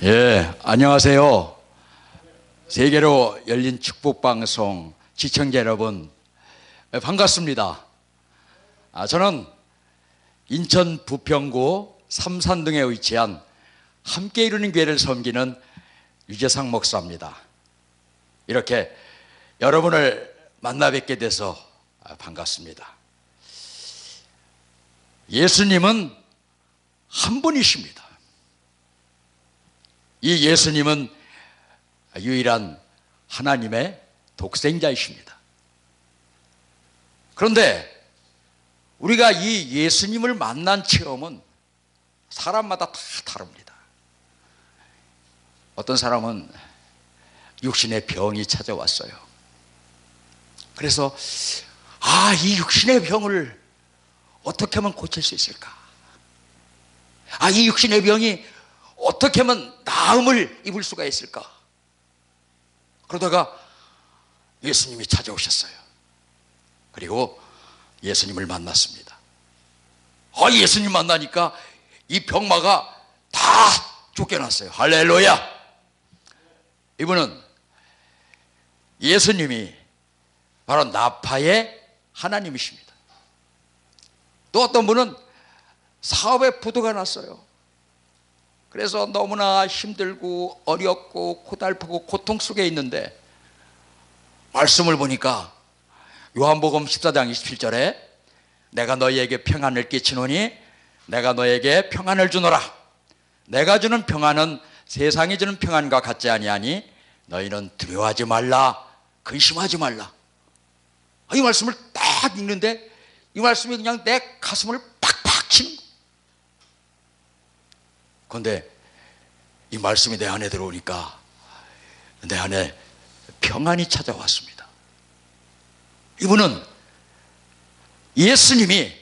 예, 안녕하세요. 세계로 열린 축복방송 시청자 여러분, 반갑습니다. 저는 인천 부평구 삼산동에 위치한 함께 이루는 교회를 섬기는 유재상 목사입니다. 이렇게 여러분을 만나 뵙게 돼서 반갑습니다. 예수님은 한 분이십니다. 이 예수님은 유일한 하나님의 독생자이십니다. 그런데 우리가 이 예수님을 만난 체험은 사람마다 다 다릅니다. 어떤 사람은 육신의 병이 찾아왔어요. 그래서 이 육신의 병을 어떻게 하면 고칠 수 있을까? 이 육신의 병이 어떻게 하면 나음을 입을 수가 있을까? 그러다가 예수님이 찾아오셨어요. 그리고 예수님을 만났습니다. 예수님 만나니까 이 병마가 다 쫓겨났어요. 할렐루야! 이분은 예수님이 바로 나파의 하나님이십니다. 또 어떤 분은 사업에 부도가 났어요. 그래서 너무나 힘들고 어렵고 고달프고 고통 속에 있는데 말씀을 보니까 요한복음 14장 27절에 내가 너희에게 평안을 끼치노니 내가 너희에게 평안을 주노라. 내가 주는 평안은 세상이 주는 평안과 같지 아니하니 너희는 두려워하지 말라, 근심하지 말라. 이 말씀을 딱 읽는데 이 말씀이 그냥 내 가슴을 팍팍 치는 거예요. 그런데 이 말씀이 내 안에 들어오니까 내 안에 평안이 찾아왔습니다. 이분은 예수님이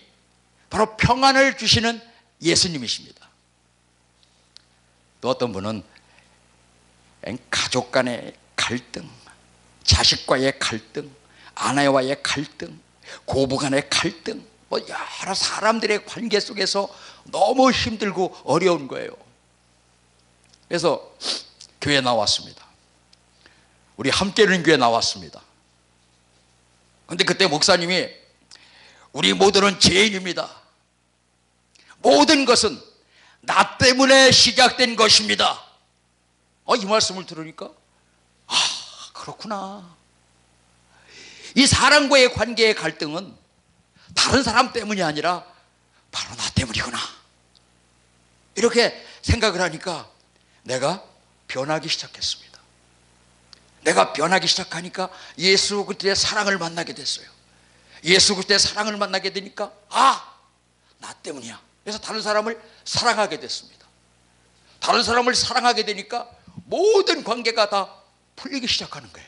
바로 평안을 주시는 예수님이십니다. 또 어떤 분은 가족 간의 갈등, 자식과의 갈등, 아내와의 갈등, 고부 간의 갈등, 여러 사람들의 관계 속에서 너무 힘들고 어려운 거예요. 그래서 교회에 나왔습니다. 우리 함께 이루는 교회에 나왔습니다. 그런데 그때 목사님이 우리 모두는 죄인입니다. 모든 것은 나 때문에 시작된 것입니다. 이 말씀을 들으니까 그렇구나. 이 사람과의 관계의 갈등은 다른 사람 때문이 아니라 바로 나 때문이구나. 이렇게 생각을 하니까 내가 변하기 시작했습니다. 내가 변하기 시작하니까 예수 그리스도의 사랑을 만나게 됐어요. 예수 그리스도의 사랑을 만나게 되니까 나 때문이야. 그래서 다른 사람을 사랑하게 됐습니다. 다른 사람을 사랑하게 되니까 모든 관계가 다 풀리기 시작하는 거예요.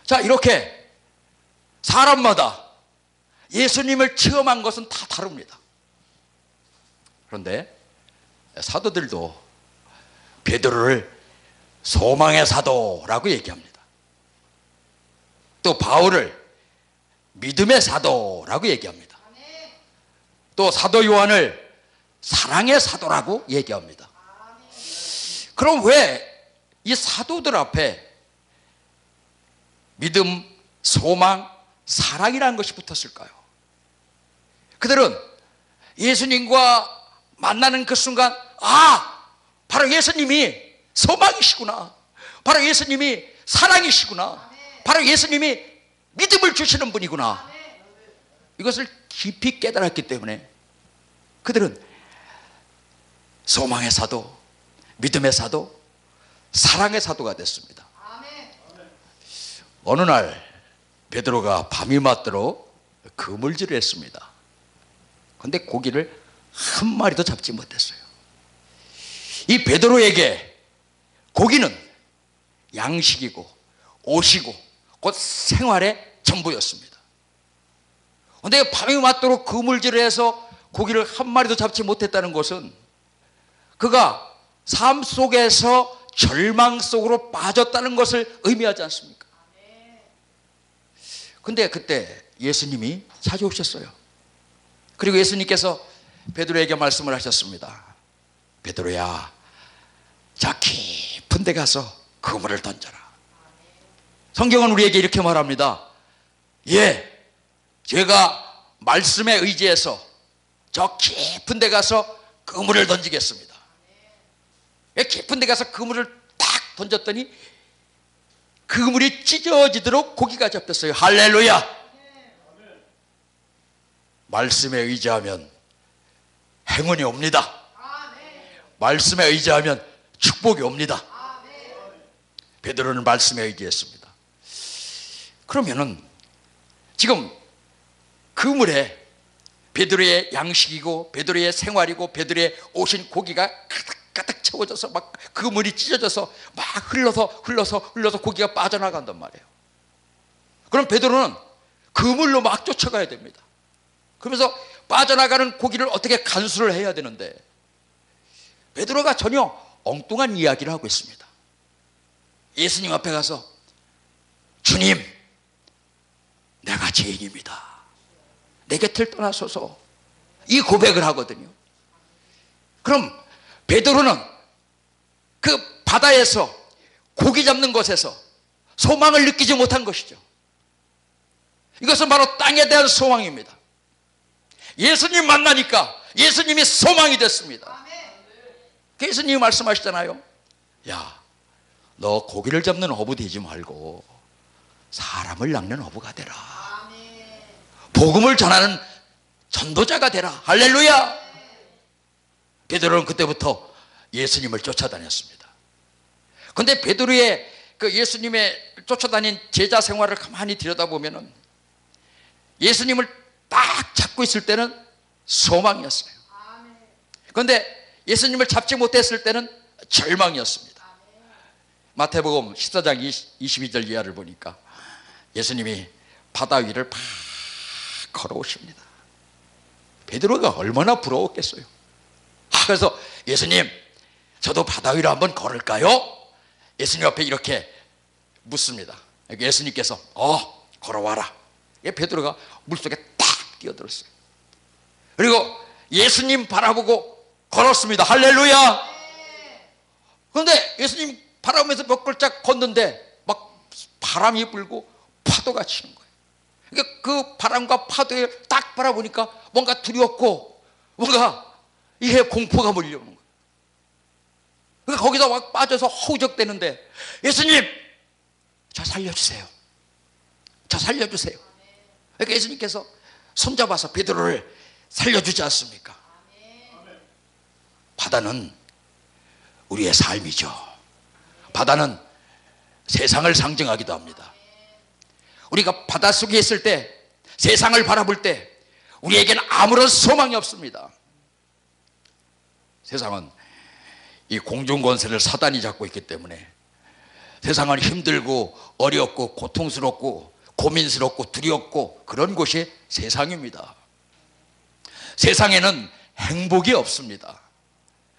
자, 이렇게 사람마다 예수님을 체험한 것은 다 다릅니다. 그런데 사도들도 베드로를 소망의 사도라고 얘기합니다. 또 바울을 믿음의 사도라고 얘기합니다. 또 사도 요한을 사랑의 사도라고 얘기합니다. 그럼 왜 이 사도들 앞에 믿음, 소망, 사랑이라는 것이 붙었을까요? 그들은 예수님과 만나는 그 순간 바로 예수님이 소망이시구나, 바로 예수님이 사랑이시구나, 바로 예수님이 믿음을 주시는 분이구나, 이것을 깊이 깨달았기 때문에 그들은 소망의 사도, 믿음의 사도, 사랑의 사도가 됐습니다. 어느 날 베드로가 밤이 맞도록 그물질을 했습니다. 그런데 고기를 한 마리도 잡지 못했어요. 이 베드로에게 고기는 양식이고 옷이고 곧 생활의 전부였습니다. 그런데 밤이 맞도록 그물질을 해서 고기를 한 마리도 잡지 못했다는 것은 그가 삶 속에서 절망 속으로 빠졌다는 것을 의미하지 않습니까? 근데 그때 예수님이 찾아오셨어요. 그리고 예수님께서 베드로에게 말씀을 하셨습니다. 베드로야, 저 깊은 데 가서 그물을 던져라. 성경은 우리에게 이렇게 말합니다. 예, 제가 말씀에 의지해서 저 깊은 데 가서 그물을 던지겠습니다. 깊은 데 가서 그물을 딱 던졌더니 그물이 찢어지도록 고기가 잡혔어요. 할렐루야. 말씀에 의지하면 행운이 옵니다. 말씀에 의지하면 축복이 옵니다. 베드로는 말씀에 의지했습니다. 그러면은 지금 그물에 베드로의 양식이고 베드로의 생활이고 베드로의 오신 고기가 가득 채워져서 막 그물이 찢어져서 막 흘러서 고기가 빠져나간단 말이에요. 그럼 베드로는 그물로 막 쫓아가야 됩니다. 그러면서 빠져나가는 고기를 어떻게 간수를 해야 되는데 베드로가 전혀 엉뚱한 이야기를 하고 있습니다. 예수님 앞에 가서 주님, 내가 죄인입니다. 내 곁을 떠나소서, 이 고백을 하거든요. 그럼 베드로는 그 바다에서 고기 잡는 곳에서 소망을 느끼지 못한 것이죠. 이것은 바로 땅에 대한 소망입니다. 예수님 만나니까 예수님이 소망이 됐습니다. 예수님이 말씀하시잖아요. 야, 너 고기를 잡는 어부 되지 말고 사람을 낚는 어부가 되라. 복음을 전하는 전도자가 되라. 할렐루야. 베드로는 그때부터 예수님을 쫓아다녔습니다. 그런데 베드로의 그 예수님의 쫓아다닌 제자 생활을 가만히 들여다보면은 예수님을 딱 잡고 있을 때는 소망이었어요. 그런데 예수님을 잡지 못했을 때는 절망이었습니다. 마태복음 14장 22절 이하를 보니까 예수님이 바다 위를 팍 걸어오십니다. 베드로가 얼마나 부러웠겠어요. 그래서 예수님, 저도 바다 위로 한번 걸을까요? 예수님 앞에 이렇게 묻습니다. 예수님께서 걸어와라. 베드로가 물속에 딱 뛰어들었어요. 그리고 예수님 바라보고 걸었습니다. 할렐루야. 그런데 예수님 바라보면서 몇 걸짝 걷는데 막 바람이 불고 파도가 치는 거예요. 그러니까 그 바람과 파도에 딱 바라보니까 뭔가 두렵고 뭔가 이게 공포가 몰려오는 거예요. 그러니까 거기다 막 빠져서 허우적대는데 예수님, 저 살려주세요. 저 살려주세요. 그러니까 예수님께서 손잡아서 베드로를 살려주지 않습니까? 바다는 우리의 삶이죠. 바다는 세상을 상징하기도 합니다. 우리가 바닷속에 있을 때, 세상을 바라볼 때 우리에게는 아무런 소망이 없습니다. 세상은 이 공중권세를 사단이 잡고 있기 때문에 세상은 힘들고 어렵고 고통스럽고 고민스럽고 두렵고 그런 곳이 세상입니다. 세상에는 행복이 없습니다.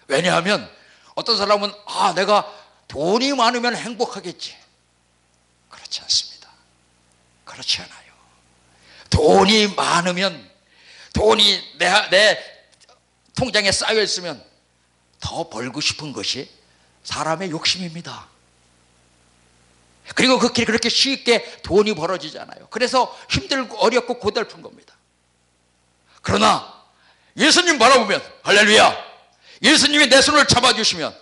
왜냐하면 어떤 사람은 내가 돈이 많으면 행복하겠지. 그렇지 않습니다. 그렇지 않아요. 돈이 많으면, 돈이 내 통장에 쌓여 있으면 더 벌고 싶은 것이 사람의 욕심입니다. 그리고 그 길이 그렇게 쉽게 돈이 벌어지지 않아요. 그래서 힘들고 어렵고 고달픈 겁니다. 그러나 예수님 바라보면, 할렐루야, 예수님이 내 손을 잡아주시면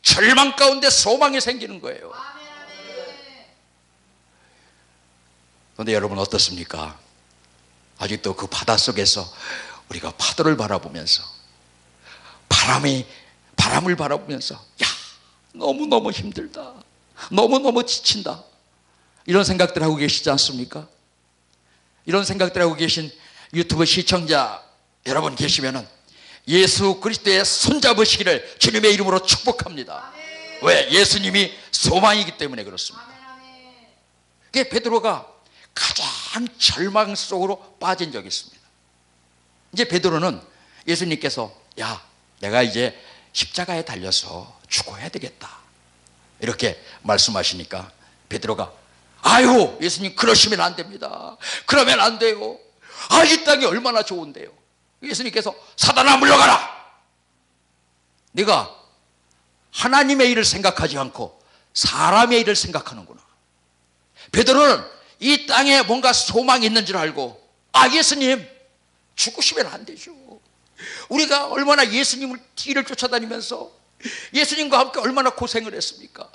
절망 가운데 소망이 생기는 거예요. 그런데 여러분 어떻습니까? 아직도 그 바닷속에서 우리가 파도를 바라보면서 바람을 바라보면서 너무너무 힘들다, 너무너무 지친다, 이런 생각들 하고 계시지 않습니까? 이런 생각들 하고 계신 유튜브 시청자 여러분 계시면은 예수 그리스도의 손잡으시기를 주님의 이름으로 축복합니다. 왜? 예수님이 소망이기 때문에 그렇습니다. 그게 베드로가 가장 절망 속으로 빠진 적이 있습니다. 이제 베드로는 예수님께서 내가 이제 십자가에 달려서 죽어야 되겠다 이렇게 말씀하시니까 베드로가 아유 예수님 그러시면 안 됩니다. 그러면 안 돼요. 이 땅이 얼마나 좋은데요. 예수님께서 사단아 물러가라. 네가 하나님의 일을 생각하지 않고 사람의 일을 생각하는구나. 베드로는 이 땅에 뭔가 소망이 있는 줄 알고, 예수님 죽으시면 안 되죠. 우리가 얼마나 예수님을 뒤를 쫓아다니면서 예수님과 함께 얼마나 고생을 했습니까?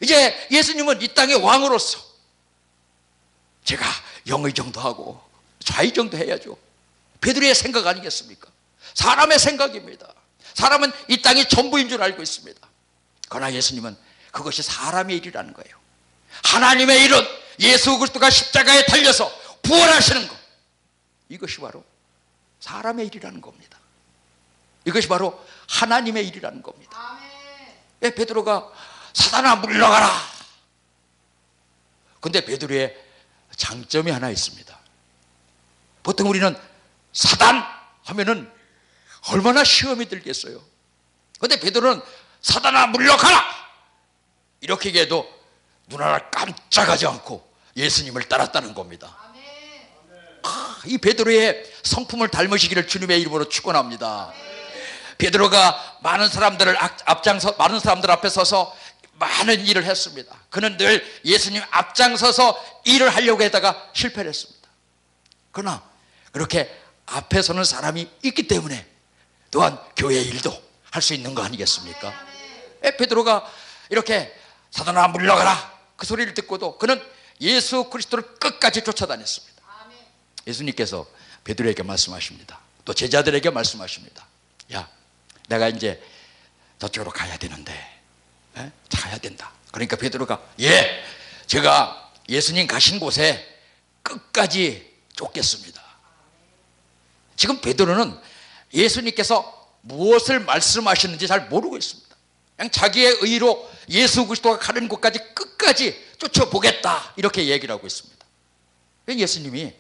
이제 예수님은 이 땅의 왕으로서 제가 영의정도 하고 좌의정도 해야죠. 베드로의 생각 아니겠습니까? 사람의 생각입니다. 사람은 이 땅이 전부인 줄 알고 있습니다. 그러나 예수님은 그것이 사람의 일이라는 거예요. 하나님의 일은 예수 그리스도가 십자가에 달려서 부활하시는 것, 이것이 바로 사람의 일이라는 겁니다. 이것이 바로 하나님의 일이라는 겁니다. 왜 베드로가 사단아 물러가라. 근데 베드로의 장점이 하나 있습니다. 보통 우리는 사단 하면은 얼마나 시험이 들겠어요. 근데 베드로는 사단아 물러가라 이렇게 얘기해도 눈 하나 깜짝하지 않고 예수님을 따랐다는 겁니다. 이 베드로의 성품을 닮으시기를 주님의 이름으로 축원합니다. 베드로가 많은 사람들 앞에 서서 많은 일을 했습니다. 그는 늘 예수님 앞장서서 일을 하려고 했다가 실패를 했습니다. 그러나 그렇게 앞에 서는 사람이 있기 때문에 또한 교회 일도 할 수 있는 거 아니겠습니까? 베드로가 이렇게 사단아 물러가라 그 소리를 듣고도 그는 예수 그리스도를 끝까지 쫓아다녔습니다. 예수님께서 베드로에게 말씀하십니다. 또 제자들에게 말씀하십니다. 야, 내가 이제 저쪽으로 가야 되는데 가야 된다. 그러니까 베드로가 제가 예수님 가신 곳에 끝까지 쫓겠습니다. 지금 베드로는 예수님께서 무엇을 말씀하시는지 잘 모르고 있습니다. 그냥 자기의 의로 예수 그리스도가 가는 곳까지 끝까지 쫓아보겠다 이렇게 얘기를 하고 있습니다. 예수님이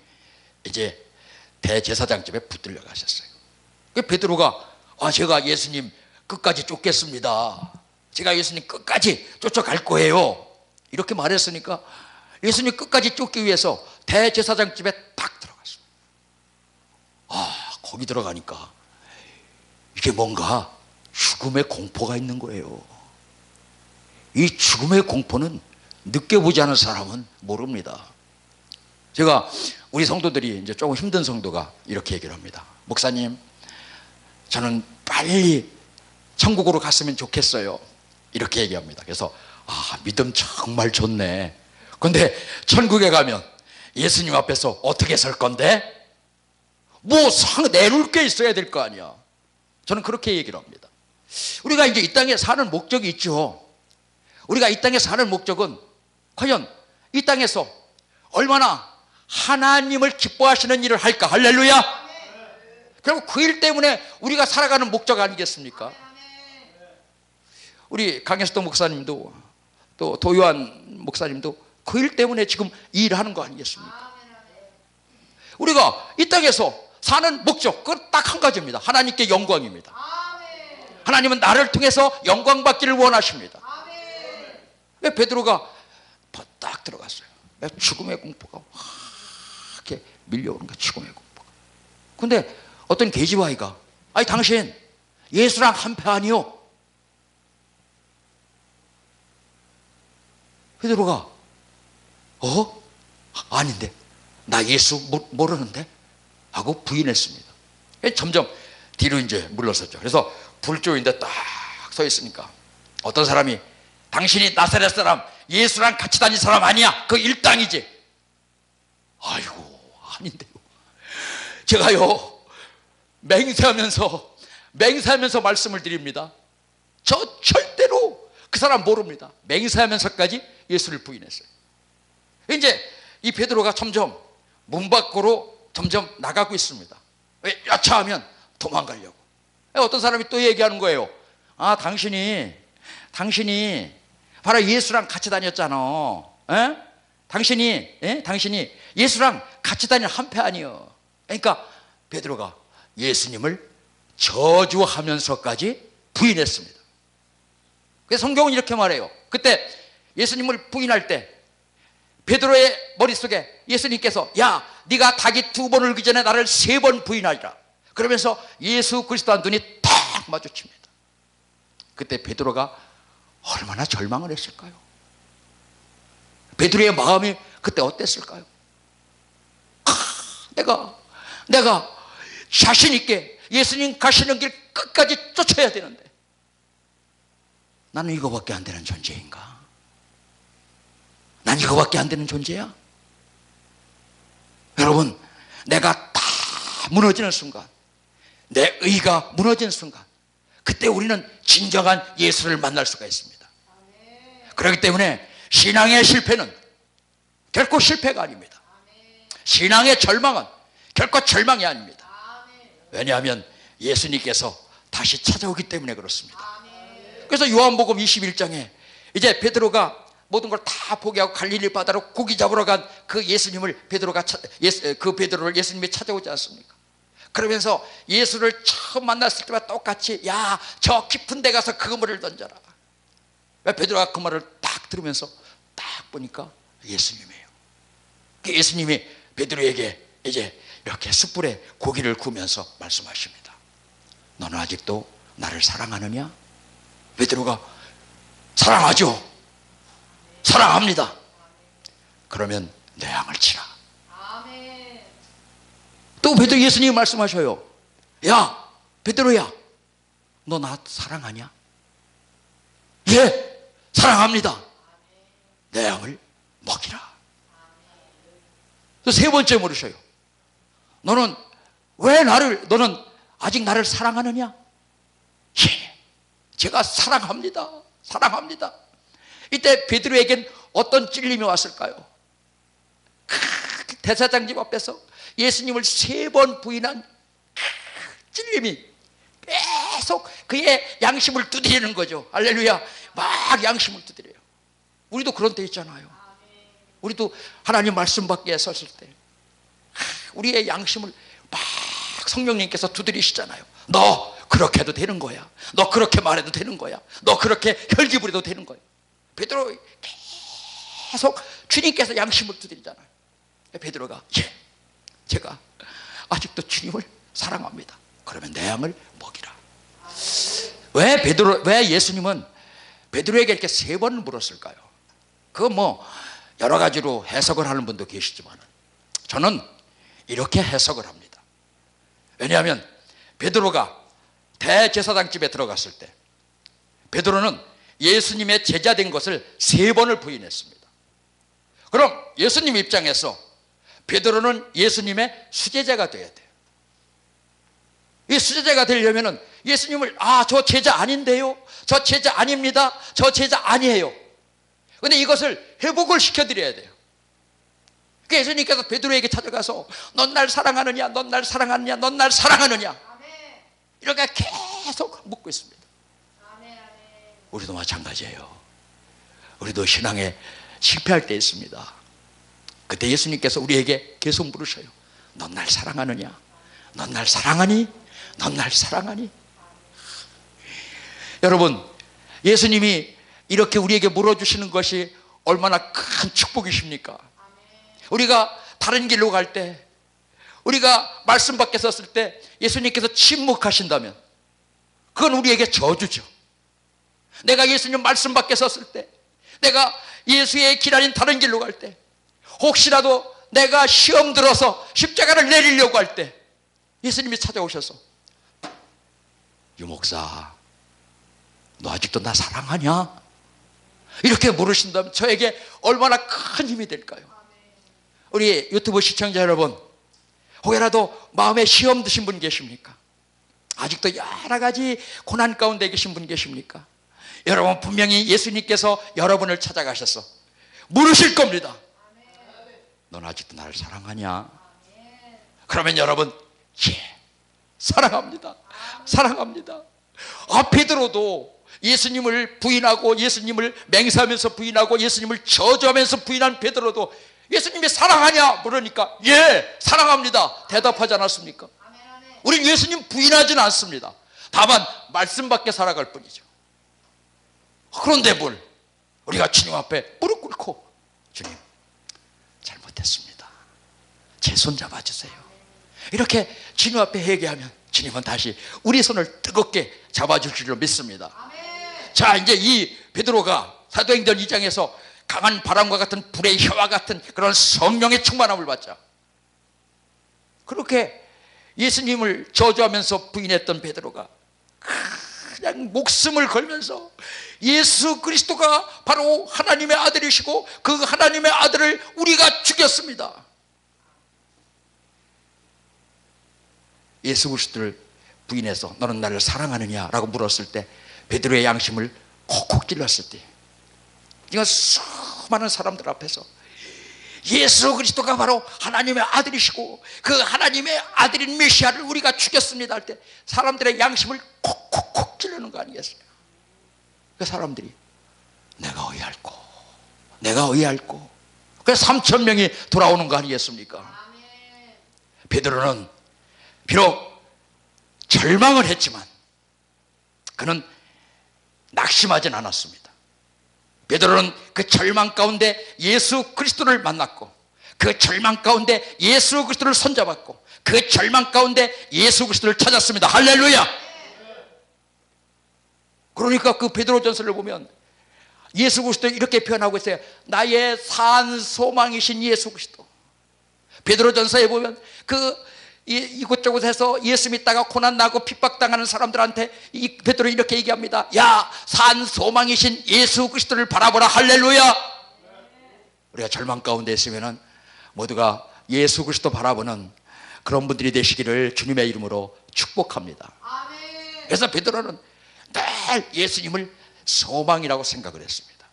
이제 대제사장 집에 붙들려 가셨어요. 베드로가 제가 예수님 끝까지 쫓겠습니다. 제가 예수님 끝까지 쫓아갈 거예요. 이렇게 말했으니까 예수님 끝까지 쫓기 위해서 대제사장 집에 딱 들어갔어요. 거기 들어가니까 이게 뭔가 죽음의 공포가 있는 거예요. 이 죽음의 공포는 느껴보지 않은 사람은 모릅니다. 제가 우리 성도들이 이제 조금 힘든 성도가 이렇게 얘기를 합니다. 목사님, 저는 빨리 천국으로 갔으면 좋겠어요. 이렇게 얘기합니다. 그래서 믿음 정말 좋네. 그런데 천국에 가면 예수님 앞에서 어떻게 설 건데? 내놓을 게 있어야 될 거 아니야. 저는 그렇게 얘기를 합니다. 우리가 이제 이 땅에 사는 목적이 있죠. 우리가 이 땅에 사는 목적은 과연 이 땅에서 얼마나 하나님을 기뻐하시는 일을 할까? 할렐루야. 결국 그 일 때문에 우리가 살아가는 목적 아니겠습니까? 우리 강혜수도 목사님도 또 도요한 목사님도 그 일 때문에 지금 이 일을 하는 거 아니겠습니까? 우리가 이 땅에서 사는 목적, 그건 딱 한 가지입니다. 하나님께 영광입니다. 하나님은 나를 통해서 영광 받기를 원하십니다. 베드로가 딱 들어갔어요. 죽음의 공포가 이렇게 밀려오는 거야. 죽음의 공포가. 근데 어떤 계집아이가 당신 예수랑 한패 아니요? 베드로가 아닌데 나 예수 모르는데 하고 부인했습니다. 점점 뒤로 이제 물러섰죠. 그래서 불조인데 딱 서 있으니까 어떤 사람이 당신이 나사렛 사람 예수랑 같이 다닌 사람 아니야? 그 일당이지. 아이고 아닌데요. 제가요 맹세하면서 말씀을 드립니다. 저 절대로 그 사람 모릅니다. 맹세하면서까지 예수를 부인했어요. 이제 이 베드로가 점점 문 밖으로 점점 나가고 있습니다. 왜? 여차하면 도망가려고. 어떤 사람이 또 얘기하는 거예요. 당신이 바로 예수랑 같이 다녔잖아. 당신이 예수랑 같이 다니는 한패 아니요. 그러니까 베드로가 예수님을 저주하면서까지 부인했습니다. 그래서 성경은 이렇게 말해요. 그때 예수님을 부인할 때 베드로의 머릿속에 예수님께서 네가 닭이 2번 울기 전에 나를 3번 부인하리라. 그러면서 예수 그리스도와 눈이 탁 마주칩니다. 그때 베드로가 얼마나 절망을 했을까요? 베드로의 마음이 그때 어땠을까요? 내가 자신 있게 예수님 가시는 길 끝까지 쫓아야 되는데 나는 이거밖에 안 되는 존재인가? 난 이거밖에 안 되는 존재야? 여러분, 내가 다 무너지는 순간, 내 의가 무너지는 순간, 그때 우리는 진정한 예수를 만날 수가 있습니다. 그렇기 때문에 신앙의 실패는 결코 실패가 아닙니다. 신앙의 절망은 결코 절망이 아닙니다. 왜냐하면 예수님께서 다시 찾아오기 때문에 그렇습니다. 그래서 요한복음 21장에 이제 베드로가 모든 걸 다 포기하고 갈릴리 바다로 고기 잡으러 간 그 예수님을 베드로를 예수님이 찾아오지 않습니까? 그러면서 예수를 처음 만났을 때와 똑같이 야, 저 깊은 데 가서 그물을 던져라. 베드로가 그 말을 딱 들으면서 딱 보니까 예수님이에요. 그 예수님이 베드로에게 이제 이렇게 숯불에 고기를 구우면서 말씀하십니다. 너는 아직도 나를 사랑하느냐? 베드로가 사랑하죠. 사랑합니다. 그러면 내 양을 치라. 또 베드로 예수님이 말씀하셔요. 야, 베드로야, 너 나 사랑하냐? 예, 사랑합니다. 내 양을 먹이라. 또 세 번째 물으셔요. 너는 아직 나를 사랑하느냐? 예, 제가 사랑합니다. 사랑합니다. 이때 베드로에겐 어떤 찔림이 왔을까요? 대사장 집 앞에서 예수님을 3번 부인한 찔림이 계속 그의 양심을 두드리는 거죠. 할렐루야. 막 양심을 두드려요. 우리도 그런 때 있잖아요. 우리도 하나님 말씀 밖에 섰을 때 우리의 양심을 막 성령님께서 두드리시잖아요. 너 그렇게 해도 되는 거야. 너 그렇게 말해도 되는 거야. 너 그렇게 혈기 부려도 되는 거야. 베드로 계속 주님께서 양심을 두드리잖아요. 베드로가 예, 제가 아직도 주님을 사랑합니다. 그러면 내 양을 먹이라. 왜 예수님은 베드로에게 이렇게 3번을 물었을까요? 그거 뭐 여러 가지로 해석을 하는 분도 계시지만 저는 이렇게 해석을 합니다. 왜냐하면 베드로가 대제사장 집에 들어갔을 때 베드로는 예수님의 제자된 것을 3번을 부인했습니다. 그럼 예수님 입장에서 베드로는 예수님의 수제자가 되어야 돼요. 이 수제자가 되려면 예수님을 저 제자 아닌데요, 저 제자 아닙니다, 저 제자 아니에요. 근데 이것을 회복을 시켜드려야 돼요. 그래서 예수님께서 베드로에게 찾아가서 넌 날 사랑하느냐, 넌 날 사랑하느냐, 넌 날 사랑하느냐 이렇게 계속 묻고 있습니다. 우리도 마찬가지예요. 우리도 신앙에 실패할 때 있습니다. 그때 예수님께서 우리에게 계속 물으셔요. 넌 날 사랑하느냐? 넌 날 사랑하니? 넌 날 사랑하니? 여러분, 예수님이 이렇게 우리에게 물어주시는 것이 얼마나 큰 축복이십니까? 우리가 다른 길로 갈 때, 우리가 말씀 밖에 섰을 때 예수님께서 침묵하신다면 그건 우리에게 저주죠. 내가 예수님 말씀 밖에 섰을 때, 내가 예수의 길 아닌 다른 길로 갈 때, 혹시라도 내가 시험 들어서 십자가를 내리려고 할 때 예수님이 찾아오셔서 유목사, 너 아직도 나 사랑하냐? 이렇게 물으신다면 저에게 얼마나 큰 힘이 될까요? 우리 유튜브 시청자 여러분, 혹여라도 마음에 시험 드신 분 계십니까? 아직도 여러 가지 고난 가운데 계신 분 계십니까? 여러분, 분명히 예수님께서 여러분을 찾아가셔서 물으실 겁니다. 넌 아직도 나를 사랑하냐? 그러면 여러분, 예, 사랑합니다. 사랑합니다. 베드로도 예수님을 부인하고 예수님을 맹세하면서 부인하고 예수님을 저주하면서 부인한 베드로도 예수님이 사랑하냐 물으니까 예, 사랑합니다 대답하지 않았습니까? 우리는 예수님 부인하지는 않습니다. 다만 말씀 밖에 살아갈 뿐이죠. 그런데 뭘 우리가 주님 앞에 무릎 꿇고 주님 잘못했습니다, 제 손 잡아주세요, 이렇게 주님 앞에 회개하면 주님은 다시 우리 손을 뜨겁게 잡아줄 줄로 믿습니다. 자, 이제 이 베드로가 사도행전 2장에서 강한 바람과 같은 불의 혀와 같은 그런 성령의 충만함을 받자. 그렇게 예수님을 저주하면서 부인했던 베드로가 그냥 목숨을 걸면서 예수 그리스도가 바로 하나님의 아들이시고 그 하나님의 아들을 우리가 죽였습니다. 예수 그리스도를 부인해서 너는 나를 사랑하느냐 라고 물었을 때 베드로의 양심을 콕콕 찔렀을 때 이건 수많은 사람들 앞에서 예수 그리스도가 바로 하나님의 아들이시고 그 하나님의 아들인 메시아를 우리가 죽였습니다 할 때 사람들의 양심을 콕콕콕 찌르는 거 아니겠어요? 그 사람들이 내가 의할꼬 내가 의할꼬 그래서 3,000명이 돌아오는 거 아니겠습니까? 베드로는 비록 절망을 했지만 그는 낙심하진 않았습니다. 베드로는 그 절망 가운데 예수 그리스도를 만났고 그 절망 가운데 예수 그리스도를 손잡았고 그 절망 가운데 예수 그리스도를 찾았습니다. 할렐루야. 그러니까 그 베드로전서를 보면 예수 그리스도 이렇게 표현하고 있어요. 나의 산 소망이신 예수 그리스도. 베드로전서에 보면 이곳저곳에서 예수 믿다가 고난나고 핍박당하는 사람들한테 이 베드로 이렇게 얘기합니다. 야, 산 소망이신 예수 그리스도를 바라보라. 할렐루야. 우리가 절망 가운데 있으면 모두가 예수 그리스도 바라보는 그런 분들이 되시기를 주님의 이름으로 축복합니다. 그래서 베드로는 늘 예수님을 소망이라고 생각을 했습니다.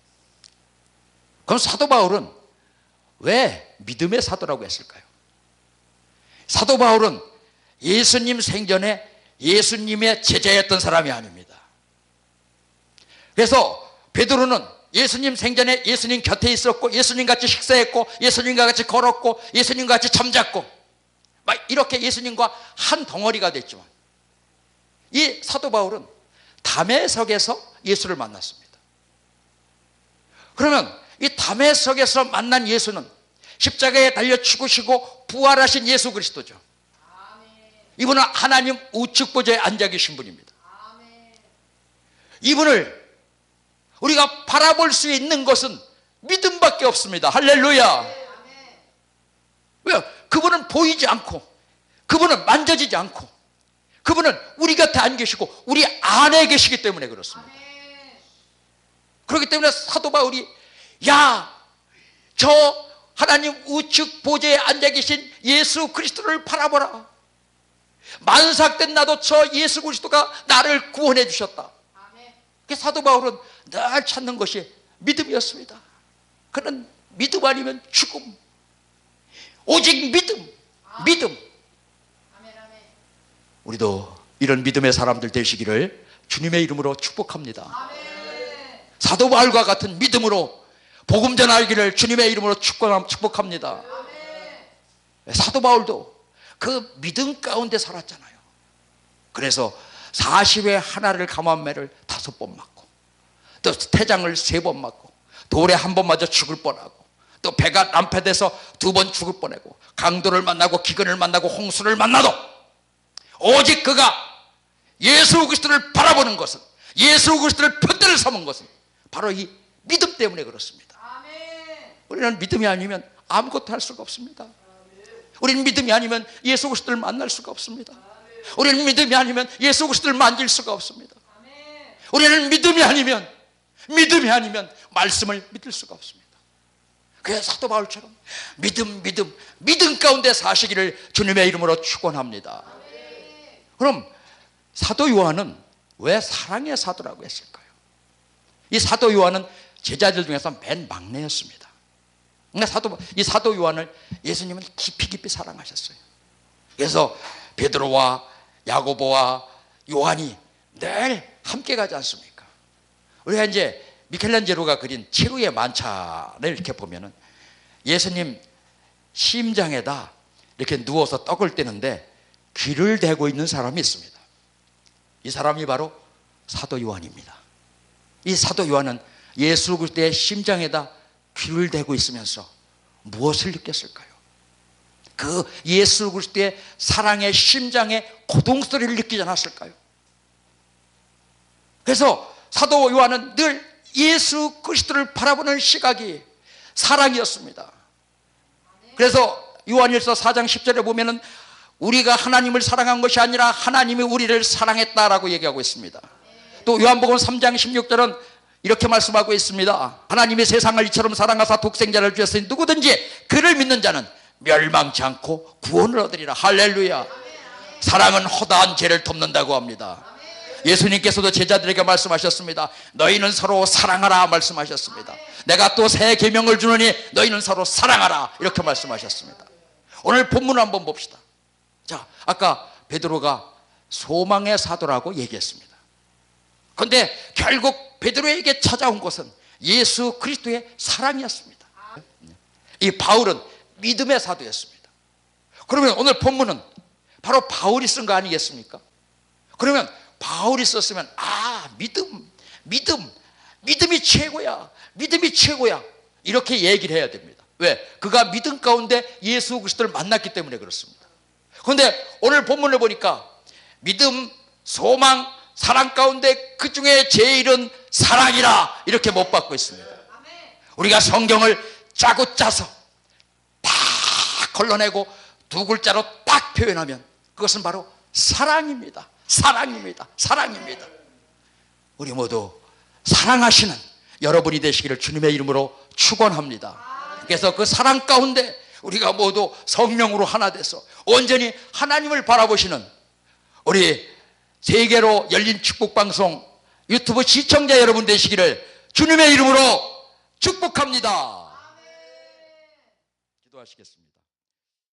그럼 사도 바울은 왜 믿음의 사도라고 했을까요? 사도 바울은 예수님 생전에 예수님의 제자였던 사람이 아닙니다. 그래서 베드로는 예수님 생전에 예수님 곁에 있었고 예수님 같이 식사했고 예수님과 같이 걸었고 예수님과 같이 잠잤고 막 이렇게 예수님과 한 덩어리가 됐지만 이 사도 바울은 다메섹에서 예수를 만났습니다. 그러면 이 다메섹에서 만난 예수는 십자가에 달려 죽으시고 부활하신 예수 그리스도죠. 이분은 하나님 우측 보좌에 앉아 계신 분입니다. 이분을 우리가 바라볼 수 있는 것은 믿음밖에 없습니다. 할렐루야. 왜요? 그분은 보이지 않고 그분은 만져지지 않고 그분은 우리 곁에 안 계시고 우리 안에 계시기 때문에 그렇습니다. 그렇기 때문에 사도 바울이 저 하나님 우측 보좌에 앉아 계신 예수 그리스도를 바라보라. 만삭된 나도 저 예수 그리스도가 나를 구원해 주셨다. 사도 바울은 늘 찾는 것이 믿음이었습니다. 그는 믿음 아니면 죽음. 오직 믿음. 우리도 이런 믿음의 사람들 되시기를 주님의 이름으로 축복합니다. 사도 바울과 같은 믿음으로 복음 전하기를 주님의 이름으로 축복합니다. 사도 바울도 그 믿음 가운데 살았잖아요. 그래서 40회 하나를 감암매를 5번 맞고 또 태장을 3번 맞고 돌에 1번 맞아 죽을 뻔하고 또 배가 난패돼서 2번 죽을 뻔하고 강도를 만나고 기근을 만나고 홍수를 만나도 오직 그가 예수 그리스도를 바라보는 것은 예수 그리스도를 표대를 삼은 것은 바로 이 믿음 때문에 그렇습니다. 우리는 믿음이 아니면 아무것도 할 수가 없습니다. 우리는 믿음이 아니면 예수 그리스도를 만날 수가 없습니다. 우리는 믿음이 아니면 예수 그리스도를 만질 수가 없습니다. 우리는 믿음이 아니면 말씀을 믿을 수가 없습니다. 그래서 사도 바울처럼 믿음 가운데 사시기를 주님의 이름으로 축원합니다. 그럼 사도 요한은 왜 사랑의 사도라고 했을까요? 이 사도 요한은 제자들 중에서 맨 막내였습니다. 이 사도 요한을 예수님은 깊이 사랑하셨어요. 그래서 베드로와 야고보와 요한이 늘 함께 가지 않습니까? 우리가 이제 미켈란젤로가 그린 최후의 만찬을 이렇게 보면은 예수님 심장에다 이렇게 누워서 떡을 떼는데 귀를 대고 있는 사람이 있습니다. 이 사람이 바로 사도 요한입니다. 이 사도 요한은 예수 그리스도의 심장에다 귀를 대고 있으면서 무엇을 느꼈을까요? 그 예수 그리스도의 사랑의 심장의 고동소리를 느끼지 않았을까요? 그래서 사도 요한은 늘 예수 그리스도를 바라보는 시각이 사랑이었습니다. 그래서 요한일서 4장 10절에 보면은 우리가 하나님을 사랑한 것이 아니라 하나님이 우리를 사랑했다라고 얘기하고 있습니다. 또 요한복음 3장 16절은 이렇게 말씀하고 있습니다. 하나님이 세상을 이처럼 사랑하사 독생자를 주셨으니 누구든지 그를 믿는 자는 멸망치 않고 구원을 얻으리라. 할렐루야. 사랑은 허다한 죄를 덮는다고 합니다. 예수님께서도 제자들에게 말씀하셨습니다. 너희는 서로 사랑하라 말씀하셨습니다. 내가 또 새 계명을 주노니 너희는 서로 사랑하라 이렇게 말씀하셨습니다. 오늘 본문을 한번 봅시다. 자, 아까 베드로가 소망의 사도라고 얘기했습니다. 그런데 결국 베드로에게 찾아온 것은 예수 그리스도의 사랑이었습니다. 이 바울은 믿음의 사도였습니다. 그러면 오늘 본문은 바로 바울이 쓴 거 아니겠습니까? 그러면 바울이 썼으면 믿음이 최고야, 믿음이 최고야 이렇게 얘기를 해야 됩니다. 왜? 그가 믿음 가운데 예수 그리스도를 만났기 때문에 그렇습니다. 그런데 오늘 본문을 보니까 믿음, 소망, 사랑 가운데 그 중에 제일은 사랑이라 이렇게 못 받고 있습니다. 우리가 성경을 짜고 짜서 다 걸러내고 두 글자로 딱 표현하면 그것은 바로 사랑입니다. 사랑입니다. 사랑입니다. 우리 모두 사랑하시는 여러분이 되시기를 주님의 이름으로 축원합니다. 그래서 그 사랑 가운데 우리가 모두 성령으로 하나 돼서 온전히 하나님을 바라보시는 우리 세계로 열린 축복방송 유튜브 시청자 여러분 되시기를 주님의 이름으로 축복합니다. 기도하시겠습니다.